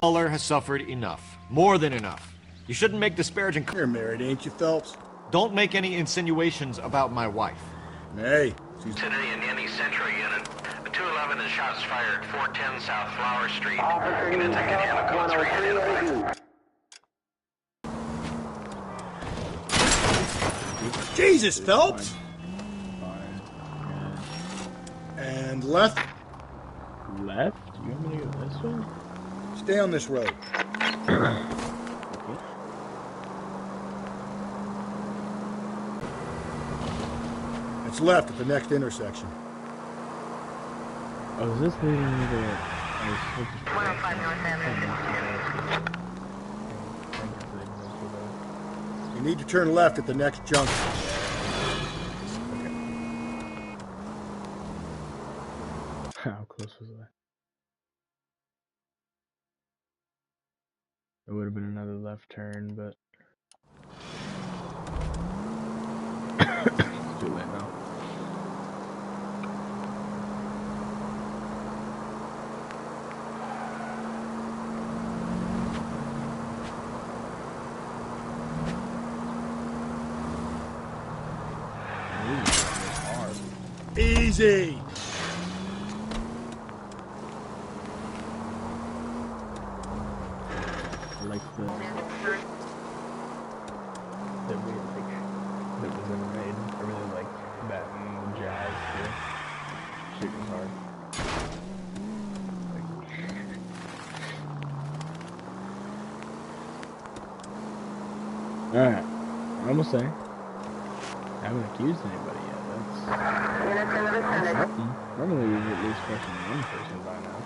Muller has suffered enough. More than enough. You shouldn't make disparaging... You're married, ain't you, Phelps? Don't make any insinuations about my wife. Hey, she's... City in any Central unit. 211 is shots fired, 410 South Flower Street. Units identical code 3 identified. Jesus, Phelps! And left? Left? You want me to go this way? Stay on this road. It's left at the next intersection. Oh, is this leading me to... 105 North Avenue. You need to turn left at the next junction. How close was that? It would have been another left turn, but... It's too late now. Easy! Like the... that we like... that was ever made. I really like that and jazz too. Shooting hard. Alright. I'm almost there. I haven't accused anybody yet. That's something. Normally we've at least questioned one person by now.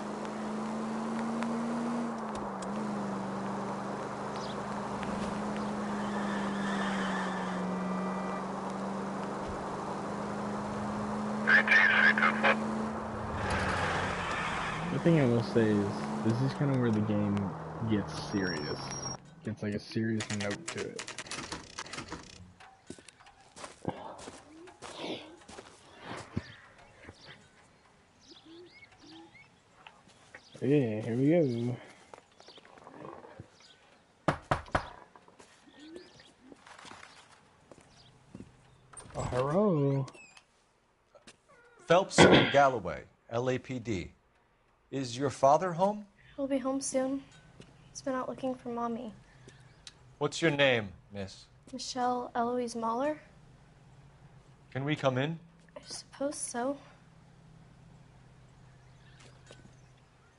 The thing I will say is, this is kind of where the game gets serious. It's like a serious note to it. Yeah, here we go. Oh, hello. Phelps and Galloway, LAPD. Is your father home? He'll be home soon. He's been out looking for Mommy. What's your name, miss? Michelle Eloise Mahler? Can we come in? I suppose so.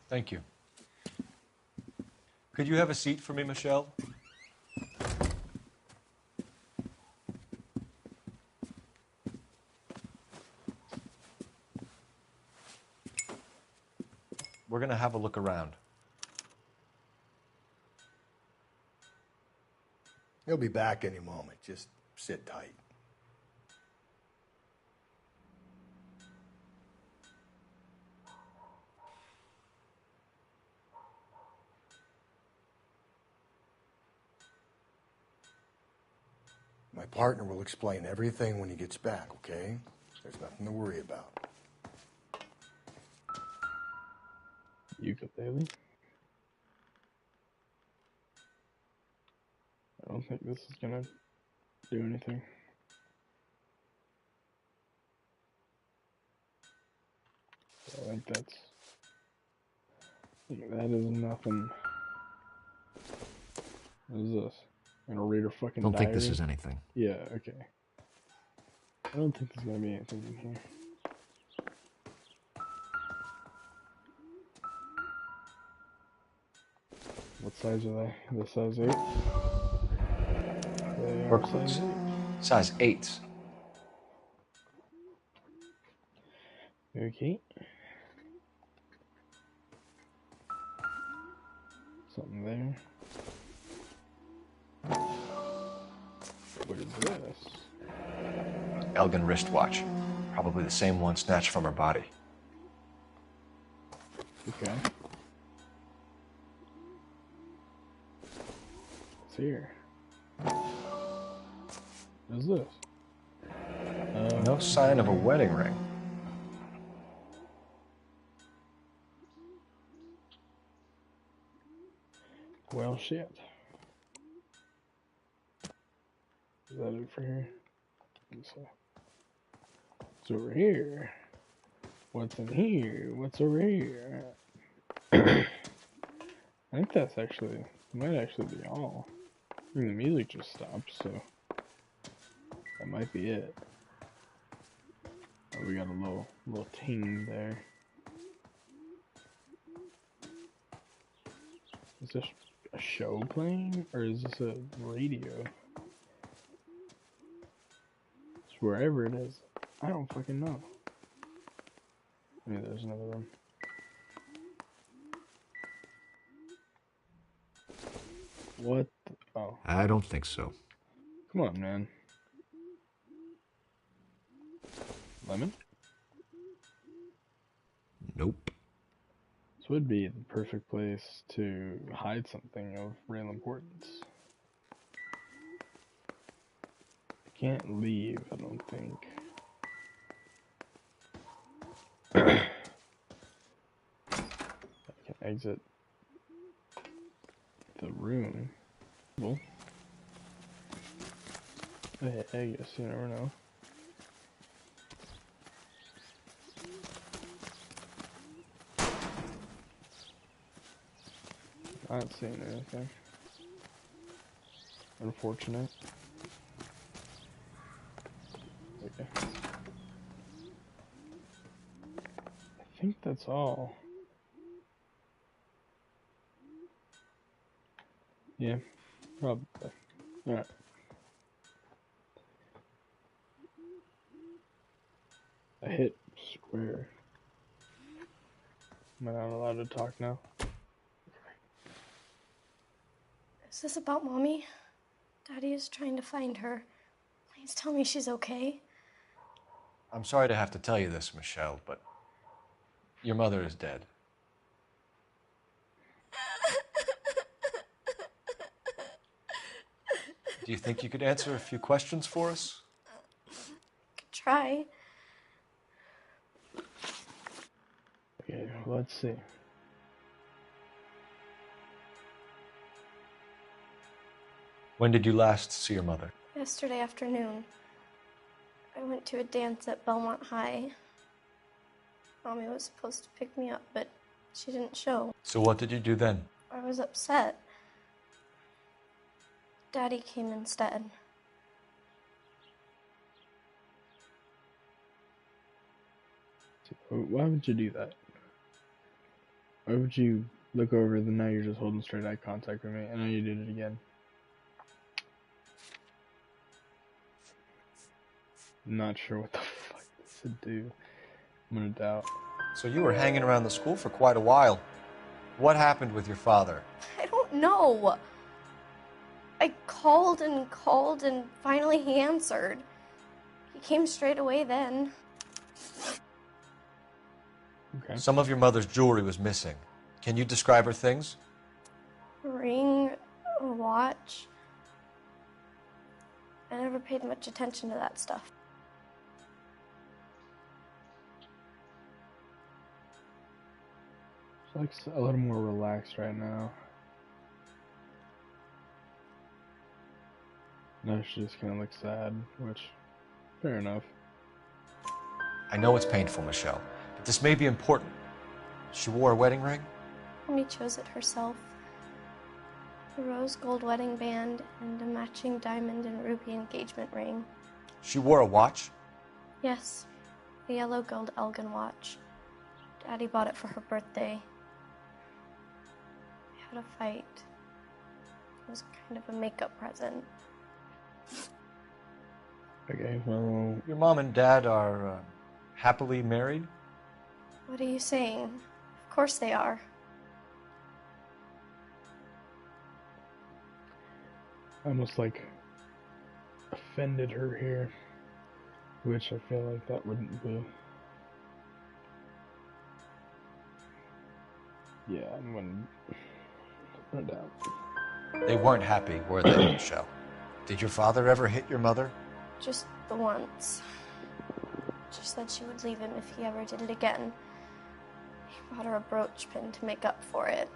Thank you. Could you have a seat for me, Michelle? We're going to have a look around. He'll be back any moment. Just sit tight. My partner will explain everything when he gets back, okay? There's nothing to worry about. Ukulele? I don't think this is gonna do anything. I think that is nothing. What is this? I'm gonna read her fucking Don't diary? think this is anything. Yeah, okay. I don't think there's gonna be anything in here. What size are they? The size 8? They are size 8. Size 8. Okay. Something there. What is this? Elgin wristwatch. Probably the same one snatched from her body. Okay. What's here? What is this? No sign of a wedding ring. Well, shit. Is that it for here? Let's see. What's over here? What's in here? What's over here? I think that's actually, might actually be all. I mean, the music just stopped, so that might be it. Oh, we got a little ting there. Is this a show playing, or is this a radio? It's wherever it is. I don't fucking know. Maybe there's another room. What? Oh. I don't think so. Come on, man. Lemon? Nope. This would be the perfect place to hide something of real importance. I can't leave, I don't think. I can exit the room. Well, hey, I guess you never know. Not seeing anything. Unfortunate. Okay. I think that's all. Yeah, probably. Alright. I hit square. Am I not allowed to talk now? Is this about Mommy? Daddy is trying to find her. Please tell me she's okay. I'm sorry to have to tell you this, Michelle, but your mother is dead. Do you think you could answer a few questions for us? Could try. Okay, let's see. When did you last see your mother? Yesterday afternoon, I went to a dance at Belmont High. Mommy was supposed to pick me up, but she didn't show. So what did you do then? I was upset. Daddy came instead. Why would you do that? Why would you look over and now you're just holding straight eye contact with me, and now you did it again? Not sure what the fuck this would do. I'm gonna doubt. So you were hanging around the school for quite a while. What happened with your father? I don't know. I called and finally he answered. He came straight away then. Okay. Some of your mother's jewelry was missing. Can you describe her things? A ring, a watch. I never paid much attention to that stuff. She looks a little more relaxed right now. No, she just kind of looks sad, which, fair enough. I know it's painful, Michelle, but this may be important. She wore a wedding ring? Mommy chose it herself. A rose gold wedding band and a matching diamond and ruby engagement ring. She wore a watch? Yes, a yellow gold Elgin watch. Daddy bought it for her birthday. We had a fight. It was kind of a makeup present. Okay, well, Your mom and dad are happily married? What are you saying? Of course they are. I almost like offended her here, which I feel like that wouldn't be. Yeah, I'm gonna no doubt. They weren't happy, were they, Michelle? Did your father ever hit your mother? Just the once. She said she would leave him if he ever did it again. He bought her a brooch pin to make up for it.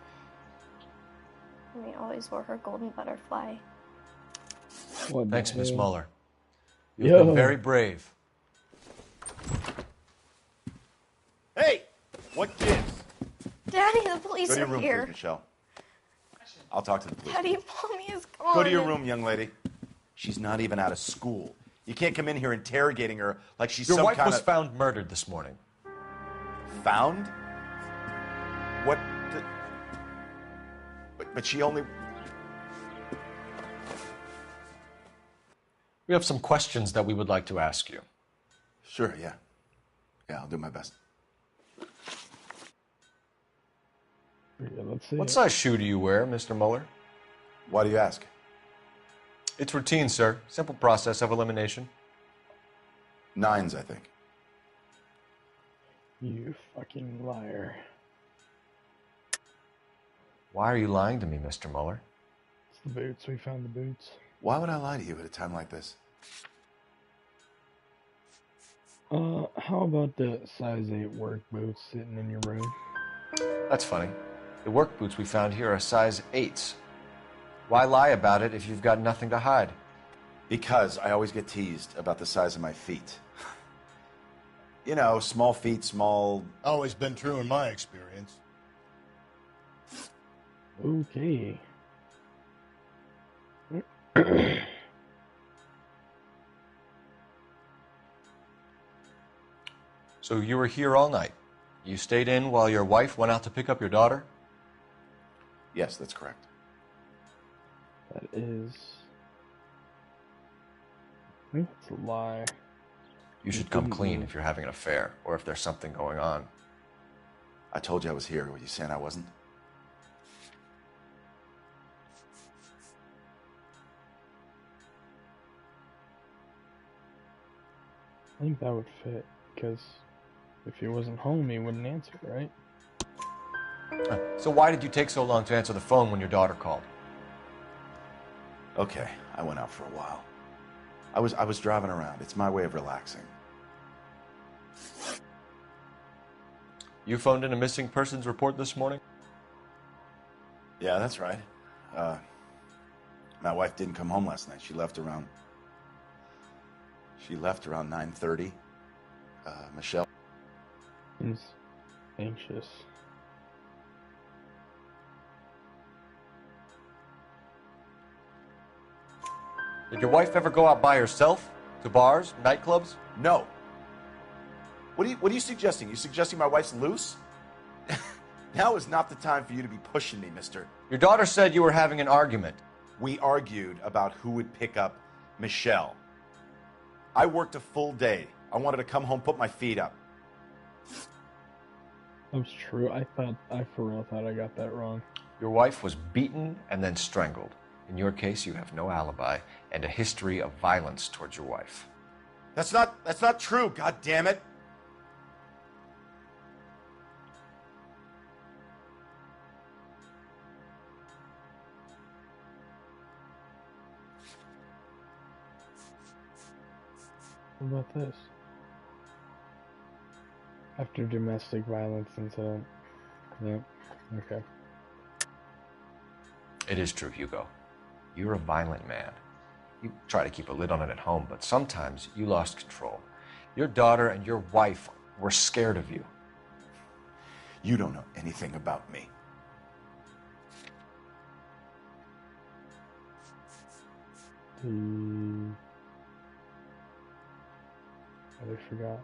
I mean, Mommy always wore her golden butterfly. What the Thanks, Miss hell? Muller. You've been Yo. very brave. Hey! What gives? Daddy, the police Go to your are room, here. please, Michelle. I'll talk to the police. Daddy, Mommy is gone. Go to your room, young lady. She's not even out of school. You can't come in here interrogating her like she's Your some wife kind was of... found murdered this morning. Found? What the... But she only... We have some questions that we would like to ask you. Sure, yeah. Yeah, I'll do my best. Yeah, let's see. What size shoe do you wear, Mr. Muller? Why do you ask? It's routine, sir. Simple process of elimination. 9s, I think. You fucking liar. Why are you lying to me, Mr. Muller? It's the boots. We found the boots. Why would I lie to you at a time like this? How about the size 8 work boots sitting in your room? That's funny. The work boots we found here are size 8s. Why lie about it if you've got nothing to hide? Because I always get teased about the size of my feet. You know, small feet, small... Always been true in my experience. Okay. So you were here all night. You stayed in while your wife went out to pick up your daughter? Yes, that's correct. That is... I think it's a lie. You should come clean if you're having an affair or if there's something going on. I told you I was here. Were you saying I wasn't? I think that would fit, because if he wasn't home, he wouldn't answer, right? So why did you take so long to answer the phone when your daughter called? Okay, I went out for a while. I was driving around. It's my way of relaxing. You phoned in a missing persons report this morning? Yeah, that's right. My wife didn't come home last night. She left around 9:30. Michelle. He's anxious. Did your wife ever go out by herself? To bars, nightclubs? No. What are you suggesting? You suggesting my wife's loose? Now is not the time for you to be pushing me, mister. Your daughter said you were having an argument. We argued about who would pick up Michelle. I worked a full day. I wanted to come home, put my feet up. That's true. I for real thought I got that wrong. Your wife was beaten and then strangled. In your case, you have no alibi and a history of violence towards your wife. That's not true, god damn it. What about this? After domestic violence incident. Yep. Okay. It is true, Hugo. You're a violent man. You try to keep a lid on it at home, but sometimes you lost control. Your daughter and your wife were scared of you. You don't know anything about me. I forgot.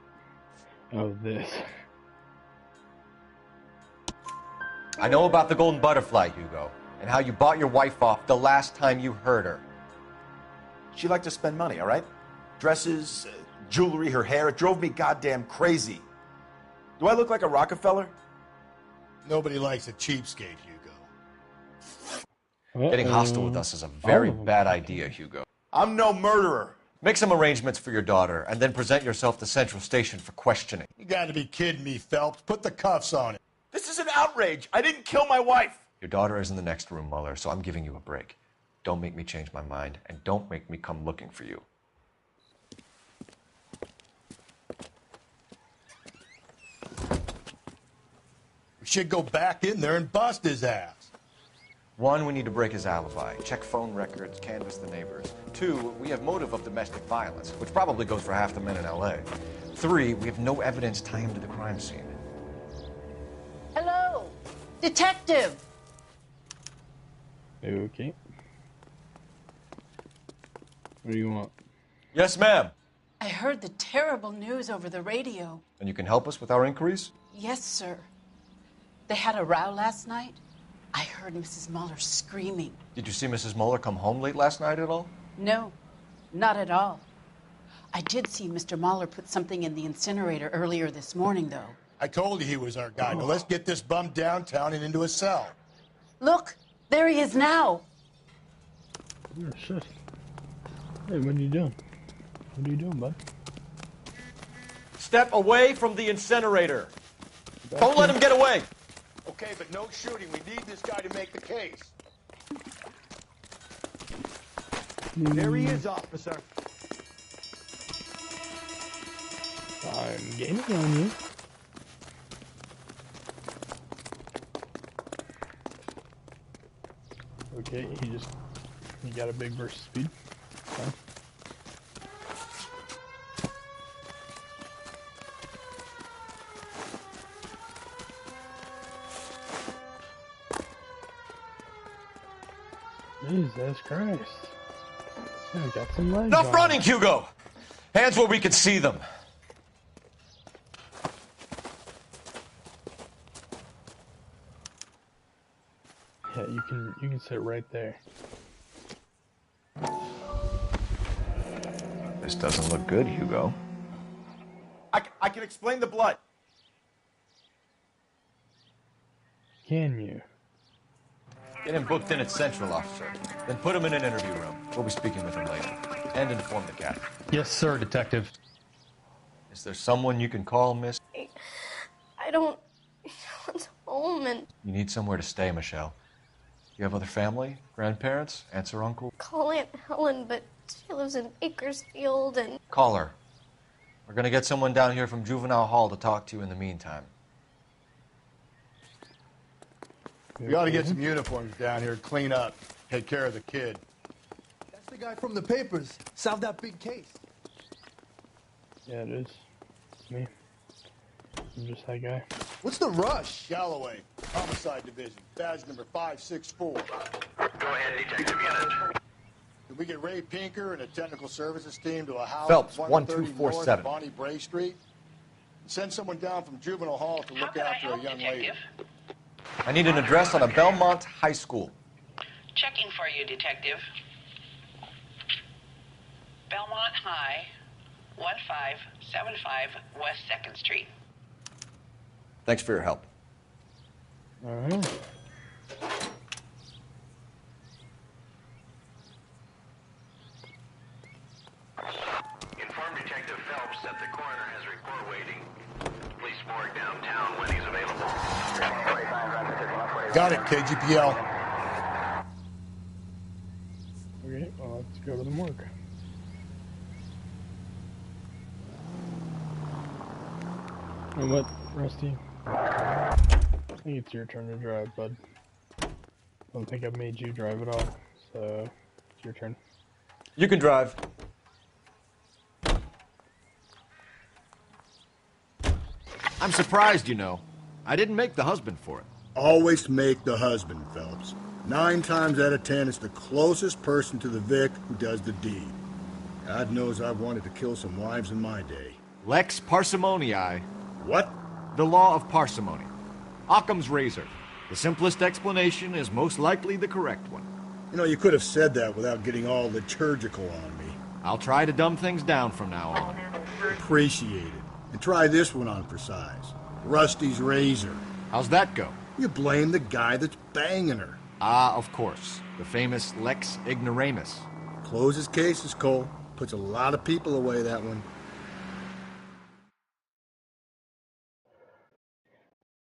Oh, this. I know about the golden butterfly, Hugo, and how you bought your wife off the last time you heard her. She liked to spend money, all right? Dresses, jewelry, her hair. It drove me goddamn crazy. Do I look like a Rockefeller? Nobody likes a cheapskate, Hugo. Getting hostile with us is a very bad idea, Hugo. I'm no murderer. Make some arrangements for your daughter, and then present yourself to Central Station for questioning. You gotta be kidding me, Phelps. Put the cuffs on him. This is an outrage. I didn't kill my wife. Your daughter is in the next room, Muller, so I'm giving you a break. Don't make me change my mind, and don't make me come looking for you. We should go back in there and bust his ass. 1, we need to break his alibi, check phone records, canvass the neighbors. 2, we have motive of domestic violence, which probably goes for half the men in LA. 3, we have no evidence tying him to the crime scene. Hello, detective. Okay. What do you want? Yes, ma'am. I heard the terrible news over the radio. And you can help us with our inquiries? Yes, sir. They had a row last night. I heard Mrs. Muller screaming. Did you see Mrs. Muller come home late last night at all? No, not at all. I did see Mr. Muller put something in the incinerator earlier this morning, though. I told you he was our guy. Now let's get this bum downtown and into a cell. Look, there he is now. Oh, shit. Hey, what are you doing? What are you doing, bud? Step away from the incinerator. Back Don't let here. him get away. Okay, but no shooting. We need this guy to make the case. There he is, officer. I'm gaining on you. Okay, he got a big burst of speed. Fine. Jesus Christ. I got some legs Enough on running, him. Hugo. Hands where we can see them. Yeah, you can sit right there. This doesn't look good, Hugo. I can explain the blood. Can you? Get him booked in at Central, officer. Then put him in an interview room. We'll be speaking with him later. And inform the captain. Yes, sir, detective. Is there someone you can call, miss? I don't want home and You need somewhere to stay, Michelle. You have other family? Grandparents? Aunts or uncle? call Aunt Helen, but she lives in Bakersfield and Call her. We're gonna get someone down here from Juvenile Hall to talk to you in the meantime. We ought to get some uniforms down here, clean up, take care of the kid. That's the guy from the papers. Solved that big case. Yeah, it is. It's me. I'm just that guy. What's the rush? Galloway, Homicide Division, badge number 564. Go ahead, detective unit. Can we get Ray Pinker and a technical services team to a house Phelps, at 130 north 1247. Bonnie Bray Street? And send someone down from Juvenile Hall to look after a young lady. I need an address on a Belmont High School. Checking for you, detective. Belmont High, 1575 West 2nd Street. Thanks for your help. Alright. Inform Detective Phelps that the coroner has report waiting. Police morgue downtown when he's available. Got it, KGPL. Okay, well, let's go to the morgue. You know what, Rusty? I think it's your turn to drive, bud. I don't think I've made you drive at all, so it's your turn. You can drive. I'm surprised, you know. I didn't make the husband for it. Always make the husband, Phelps. 9 times out of 10, it's the closest person to the Vic who does the deed. God knows I've wanted to kill some wives in my day. Lex parsimoniae. What? The law of parsimony. Occam's razor. The simplest explanation is most likely the correct one. You know, you could have said that without getting all liturgical on me. I'll try to dumb things down from now on. Appreciate it. And try this one on for size. Rusty's razor. How's that go? You blame the guy that's banging her. Ah, of course. The famous Lex ignoramus. Closes cases, Cole. Puts a lot of people away, that one.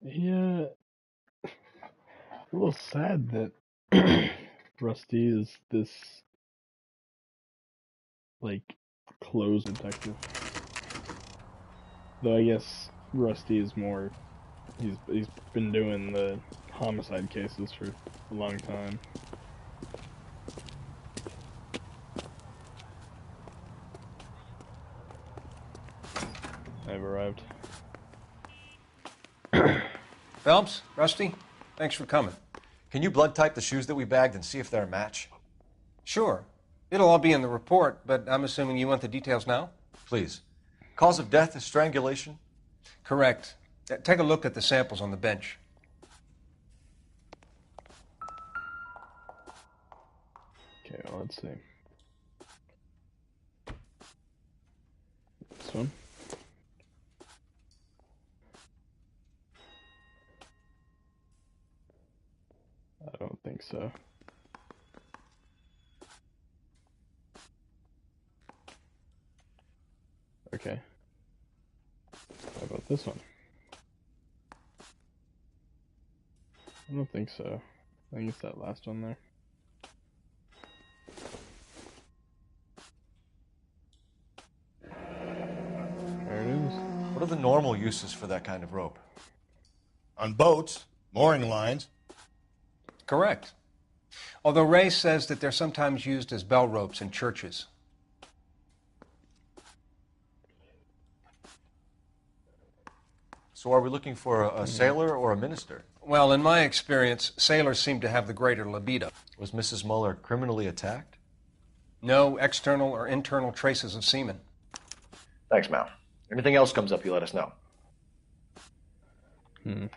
Yeah. A little sad that Rusty is this, like, close detective. Though I guess Rusty is more, he's been doing the homicide cases for a long time. I've arrived. Phelps, Rusty, thanks for coming. Can you blood type the shoes that we bagged and see if they're a match? Sure. It'll all be in the report, but I'm assuming you want the details now? Please. Cause of death is strangulation? Correct. Take a look at the samples on the bench. Okay, well, let's see. This one. I don't think so. Okay. How about this one? I don't think so. I think it's that last one there. There it is. What are the normal uses for that kind of rope? On boats, mooring lines. Correct. Although Ray says that they're sometimes used as bell ropes in churches. So are we looking for a sailor or a minister? Well, in my experience, sailors seem to have the greater libido. Was Mrs. Muller criminally attacked? No external or internal traces of semen. Thanks, Mal. Anything else comes up, you let us know. And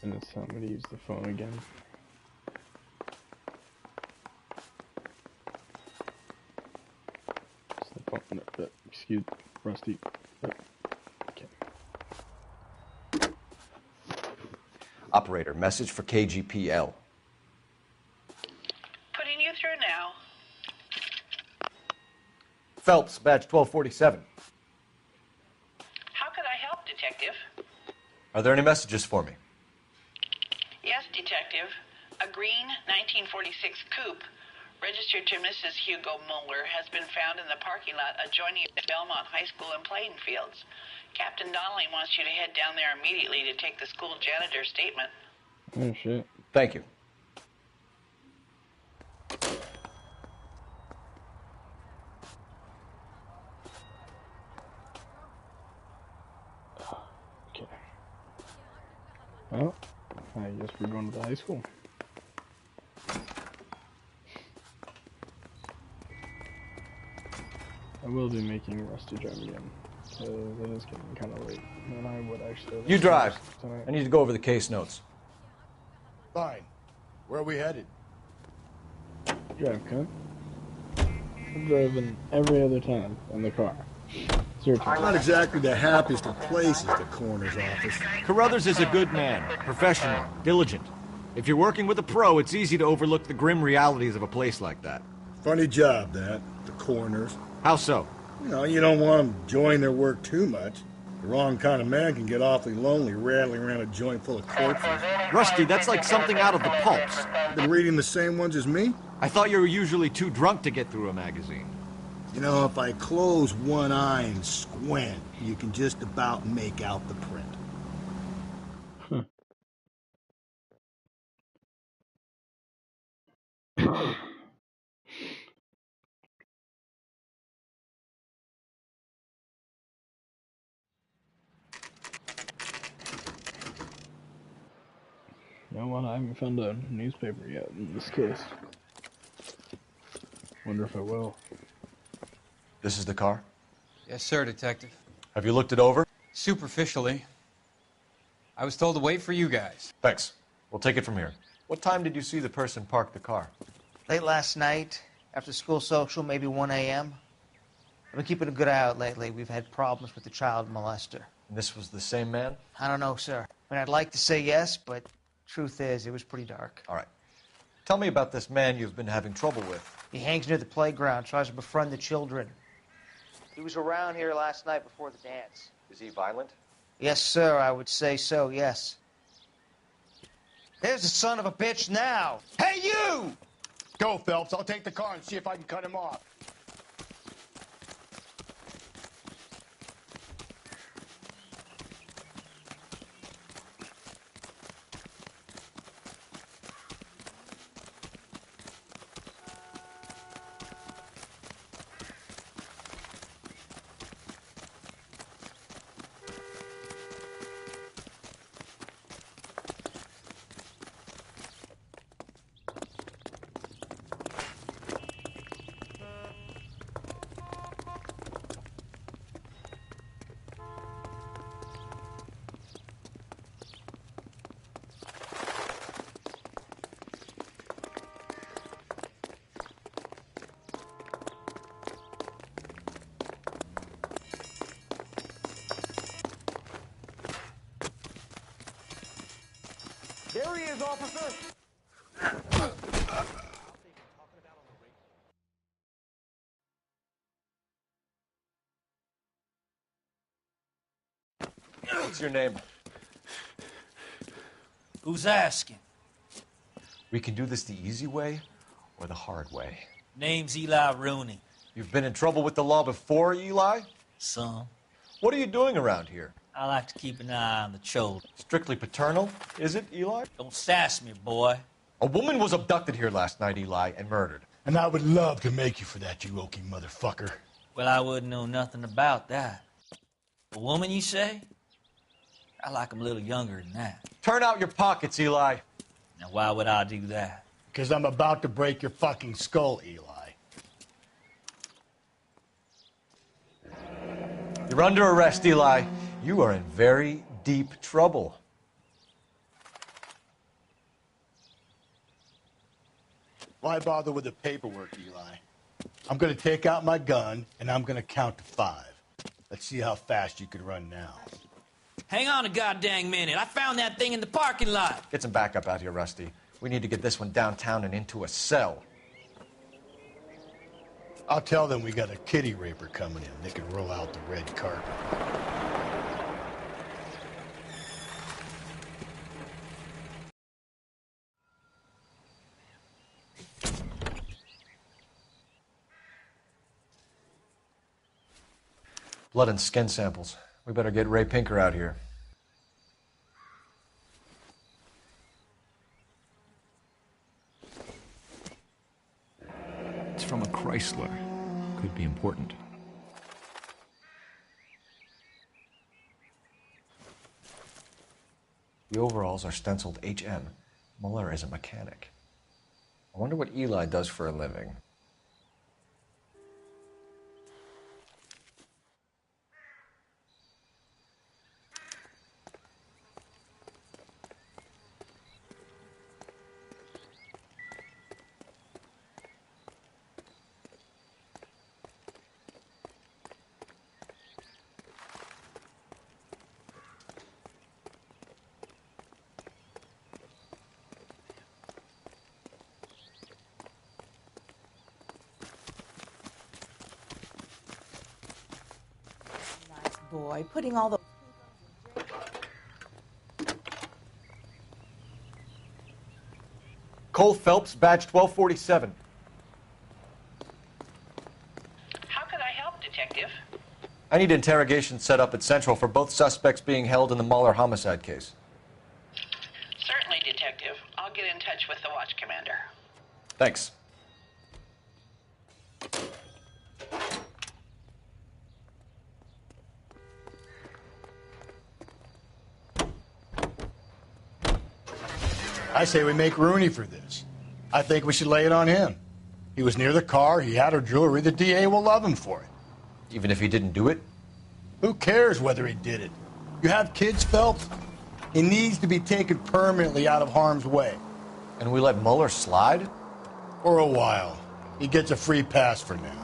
it's telling me to use the phone again. It's the phone. No, excuse Rusty. Okay. Operator, message for KGPL. Putting you through now. Phelps, badge 1247. How could I help, Detective? Are there any messages for me? Yes, Detective. A green 1946 coupe registered to Mrs. Hugo Mueller has been found in the parking lot adjoining the Belmont High School and playing fields. Captain Donnelly wants you to head down there immediately to take the school janitor's statement. Oh, shit. Thank you. Okay. Well, I guess we're going to the high school. I will be making Rusty drive again, so it is getting kind of late, and I would actually... You drive. Tonight. I need to go over the case notes. Fine. Where are we headed? Drive, cunt. I'm driving every other time in the car. It's your turn. Not exactly the happiest of places, the coroner's office. Carruthers is a good man, professional, diligent. If you're working with a pro, it's easy to overlook the grim realities of a place like that. Funny job, that. The coroner's. How so? You know, you don't want them enjoying their work too much. The wrong kind of man can get awfully lonely rattling around a joint full of corpses. Rusty, that's like something out of the pulps. Been reading the same ones as me? I thought you were usually too drunk to get through a magazine. You know, if I close one eye and squint, you can just about make out the print. You know what? I haven't found a newspaper yet in this case. Wonder if I will. This is the car? Yes, sir, Detective. Have you looked it over? Superficially. I was told to wait for you guys. Thanks. We'll take it from here. What time did you see the person park the car? Late last night, after school social, maybe 1 a.m. I've been keeping a good eye out lately. We've had problems with the child molester. And this was the same man? I don't know, sir. I mean, I'd like to say yes, but truth is, it was pretty dark. All right. Tell me about this man you've been having trouble with. He hangs near the playground, tries to befriend the children. He was around here last night before the dance. Is he violent? Yes, sir, I would say so, yes. There's the son of a bitch now. Hey, you! Go, Phelps. I'll take the car and see if I can cut him off. is, officer. What's your name? Who's asking? We can do this the easy way or the hard way. Name's Eli Rooney. You've been in trouble with the law before, Eli? Some. What are you doing around here? I like to keep an eye on the children. Strictly paternal, is it, Eli? Don't sass me, boy. A woman was abducted here last night, Eli, and murdered. And I would love to make you for that, you okie motherfucker. Well, I wouldn't know nothing about that. A woman, you say? I like 'em a little younger than that. Turn out your pockets, Eli. Now, why would I do that? Because I'm about to break your fucking skull, Eli. You're under arrest, Eli. You are in very deep trouble. Why bother with the paperwork, Eli? I'm going to take out my gun, and I'm going to count to 5. Let's see how fast you can run now. Hang on a goddamn minute. I found that thing in the parking lot. Get some backup out here, Rusty. We need to get this one downtown and into a cell. I'll tell them we got a kitty raper coming in. They can roll out the red carpet. Blood and skin samples. We better get Ray Pinker out here. It's from a Chrysler. Could be important. The overalls are stenciled HM. Muller is a mechanic. I wonder what Eli does for a living. Boy, putting all the... Cole Phelps, badge 1247. How could I help, Detective? I need interrogation set up at Central for both suspects being held in the Muller homicide case. Certainly, Detective. I'll get in touch with the watch commander. Thanks. I say we make Rooney for this. I think we should lay it on him. He was near the car, he had her jewelry, the DA will love him for it. Even if he didn't do it? Who cares whether he did it? You have kids, Phelps? He needs to be taken permanently out of harm's way. And we let Muller slide? For a while. He gets a free pass for now.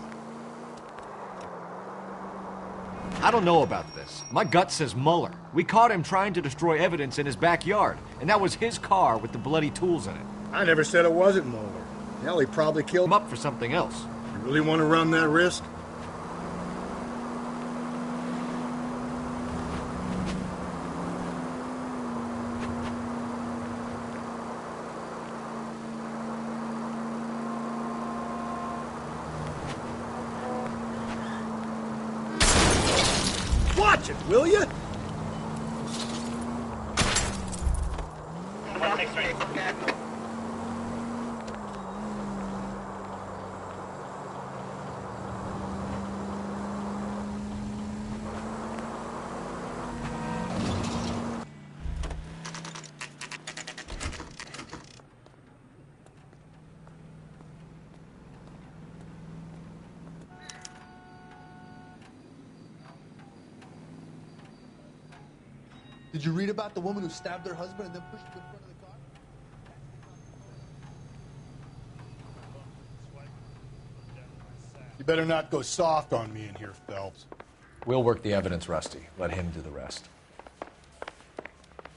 I don't know about this. My gut says Muller. We caught him trying to destroy evidence in his backyard, and that was his car with the bloody tools in it. I never said it wasn't Muller. Hell, he probably killed him up for something else. You really want to run that risk? Watch it, will you? Did you read about the woman who stabbed her husband and then pushed him in front of the car? You better not go soft on me in here, Phelps. We'll work the evidence, Rusty. Let him do the rest.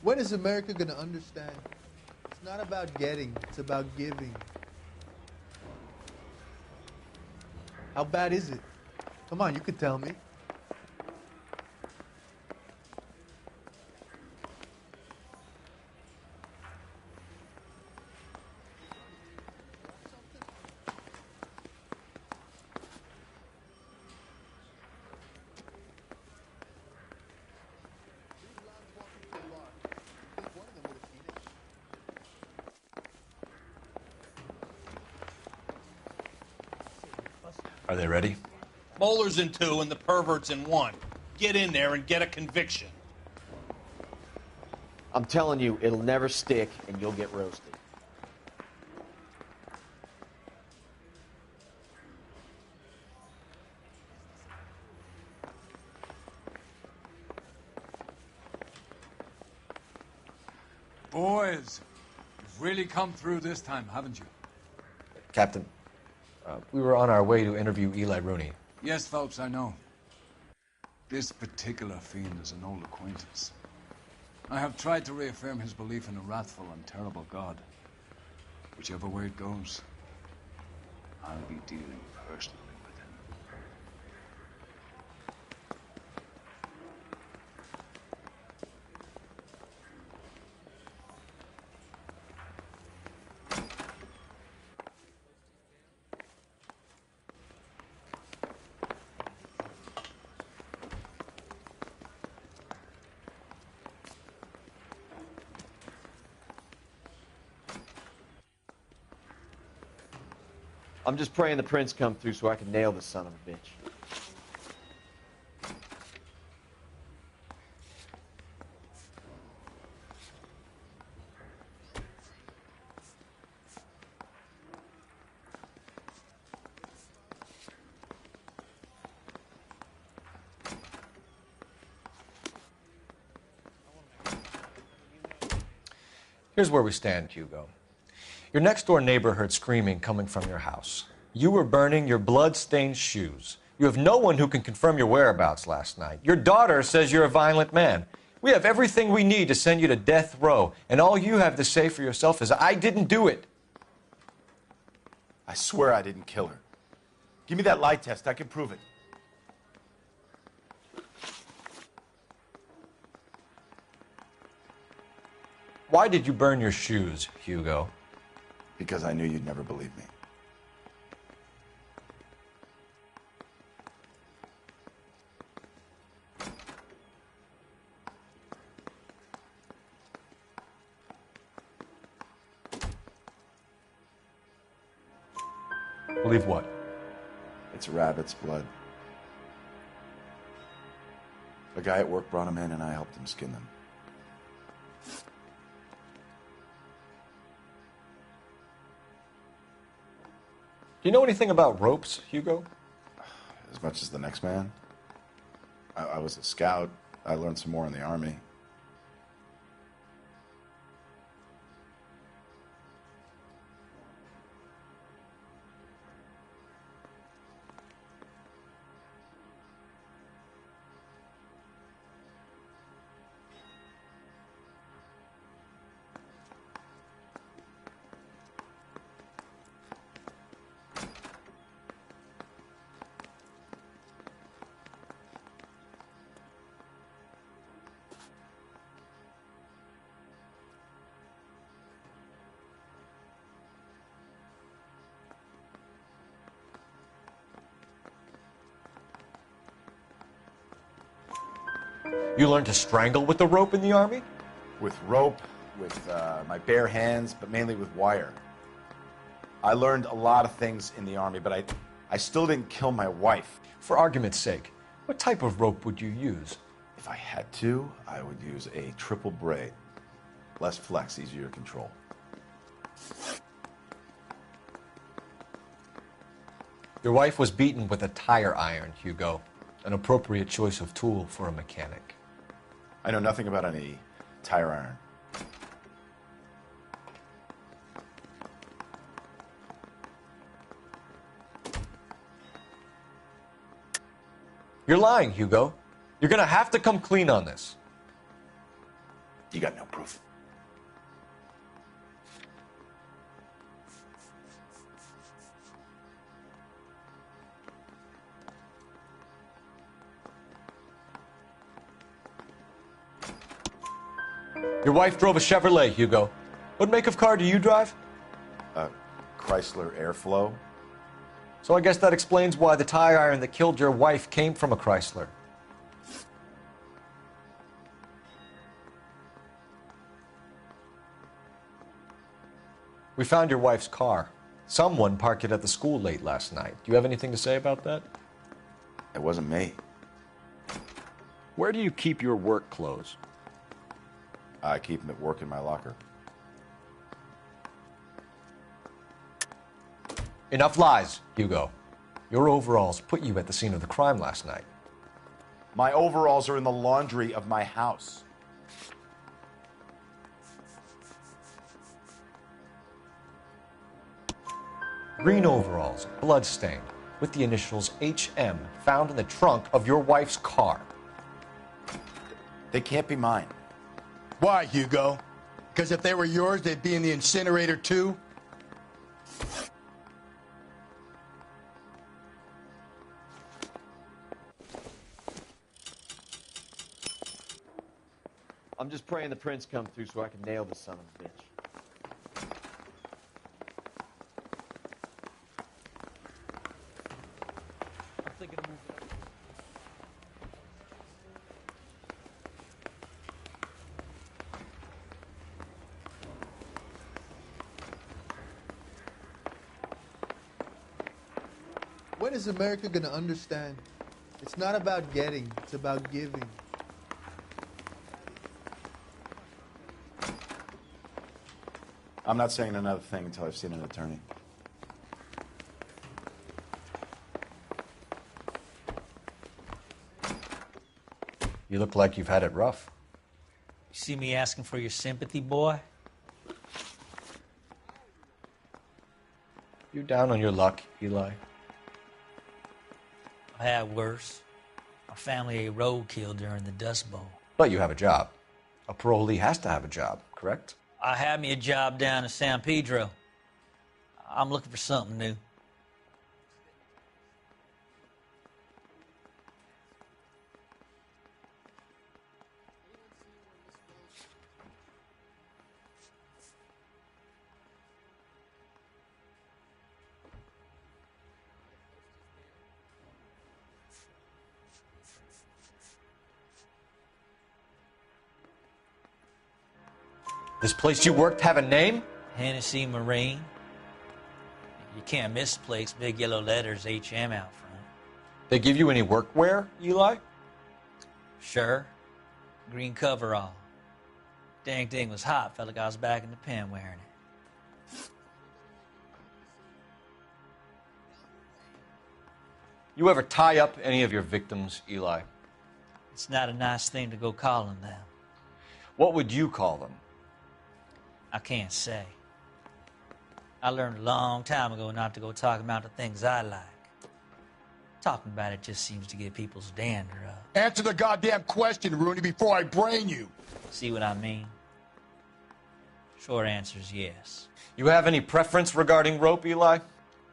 When is America going to understand It's not about getting, it's about giving. How bad is it? Come on, you could tell me. Are they ready? Moeller's in 2 and the pervert's in 1. Get in there and get a conviction. I'm telling you, it'll never stick and you'll get roasted. Boys, you've really come through this time, haven't you? Captain, we were on our way to interview Eli Rooney. Yes, Phelps, I know. This particular fiend is an old acquaintance. I have tried to reaffirm his belief in a wrathful and terrible God. Whichever way it goes, I'll be dealing personally with him. I'm just praying the prince come through so I can nail this son of a bitch. Here's where we stand, Hugo. Your next-door neighbor heard screaming coming from your house. You were burning your blood-stained shoes. You have no one who can confirm your whereabouts last night. Your daughter says you're a violent man. We have everything we need to send you to death row, and all you have to say for yourself is, I didn't do it. I swear I didn't kill her. Give me that lie test. I can prove it. Why did you burn your shoes, Hugo? Because I knew you'd never believe me. Believe what? It's rabbit's blood. A guy at work brought him in and I helped him skin them. Do you know anything about ropes, Hugo? As much as the next man. I was a scout. I learned some more in the Army. You learned to strangle with the rope in the Army? With rope, with my bare hands, but mainly with wire. I learned a lot of things in the Army, but I still didn't kill my wife. For argument's sake, what type of rope would you use? If I had to, I would use a triple braid. Less flex, easier to control. Your wife was beaten with a tire iron, Hugo. An appropriate choice of tool for a mechanic. I know nothing about any tire iron. You're lying, Hugo. You're gonna have to come clean on this. You got no proof. Your wife drove a Chevrolet, Hugo. What make of car do you drive? A Chrysler Airflow. So I guess that explains why the tire iron that killed your wife came from a Chrysler. We found your wife's car. Someone parked it at the school late last night. Do you have anything to say about that? It wasn't me. Where do you keep your work clothes? I keep them at work in my locker. Enough lies, Hugo. Your overalls put you at the scene of the crime last night. My overalls are in the laundry of my house. Green overalls, bloodstained, with the initials HM found in the trunk of your wife's car. They can't be mine. Why, Hugo? Because if they were yours, they'd be in the incinerator too? I'm just praying the prince come through so I can nail this son of a bitch. When is America gonna understand? It's not about getting, it's about giving. I'm not saying another thing until I've seen an attorney. You look like you've had it rough. You see me asking for your sympathy, boy? You down on your luck, Eli? I had worse. My family ate roadkill during the Dust Bowl. But you have a job. A parolee has to have a job, correct? I had me a job down in San Pedro. I'm looking for something new. This place you worked have a name? Hennessy Marine. You can't misplace big yellow letters HM out front. They give you any workwear, Eli? Sure. Green coverall. Dang thing was hot. Felt like I was back in the pen wearing it. You ever tie up any of your victims, Eli? It's not a nice thing to go calling them. What would you call them? I can't say. I learned a long time ago not to go talking about the things I like. Talking about it just seems to get people's dander up. Answer the goddamn question, Rooney, before I brain you. See what I mean? Short answer is yes. You have any preference regarding rope, Eli?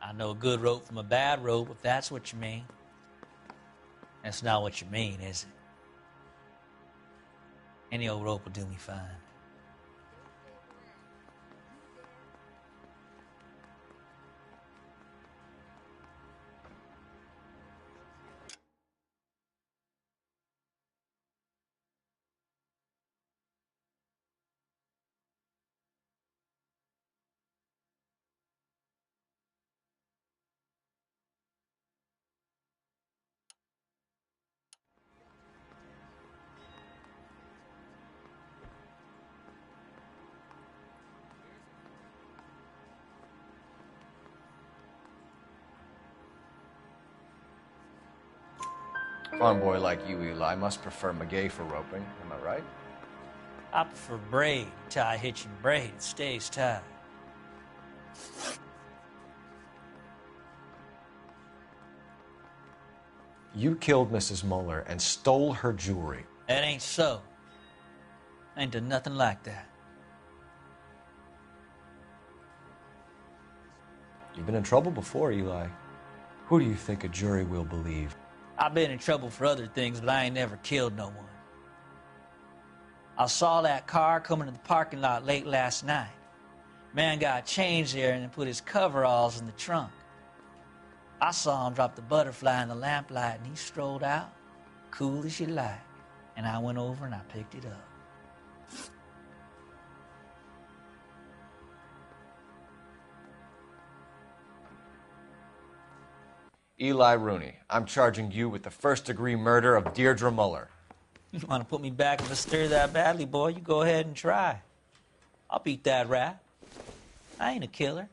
I know a good rope from a bad rope, if that's what you mean. That's not what you mean, is it? Any old rope will do me fine. Farm boy like you, Eli, must prefer maguey for roping. Am I right? I prefer braid. Tie hitching braid. It stays tied. You killed Mrs. Muller and stole her jewelry. That ain't so. I ain't done nothing like that. You've been in trouble before, Eli. Who do you think a jury will believe? I've been in trouble for other things, but I ain't never killed no one. I saw that car coming to the parking lot late last night. Man got changed there and then put his coveralls in the trunk. I saw him drop the butterfly in the lamplight and he strolled out, cool as you like. And I went over and I picked it up. Eli Rooney, I'm charging you with the first-degree murder of Deirdre Muller. You want to put me back in the stir that badly, boy? You go ahead and try. I'll beat that rap. I ain't a killer.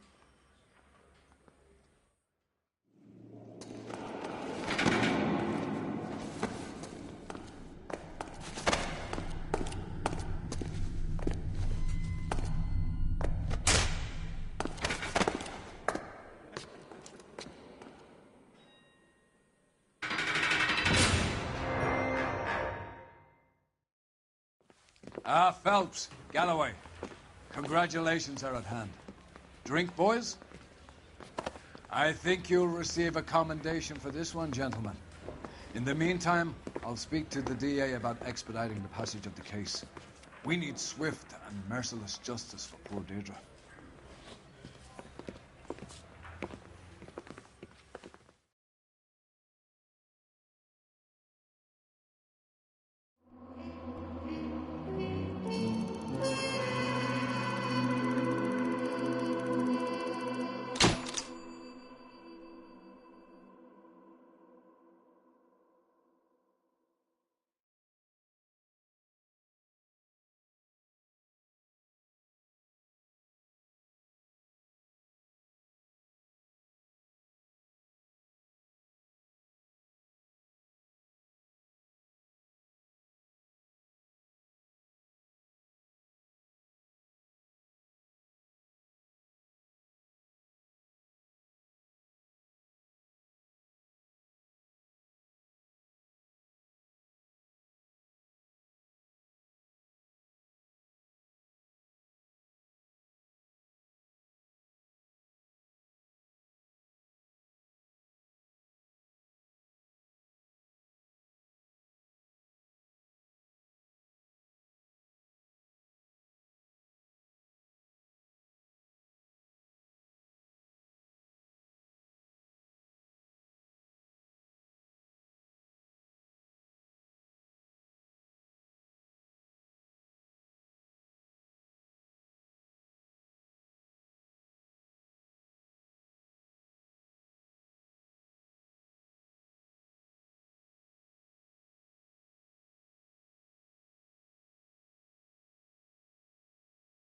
Phelps, Galloway, congratulations are at hand. Drink, boys? I think you'll receive a commendation for this one, gentlemen. In the meantime, I'll speak to the DA about expediting the passage of the case. We need swift and merciless justice for poor Deirdre.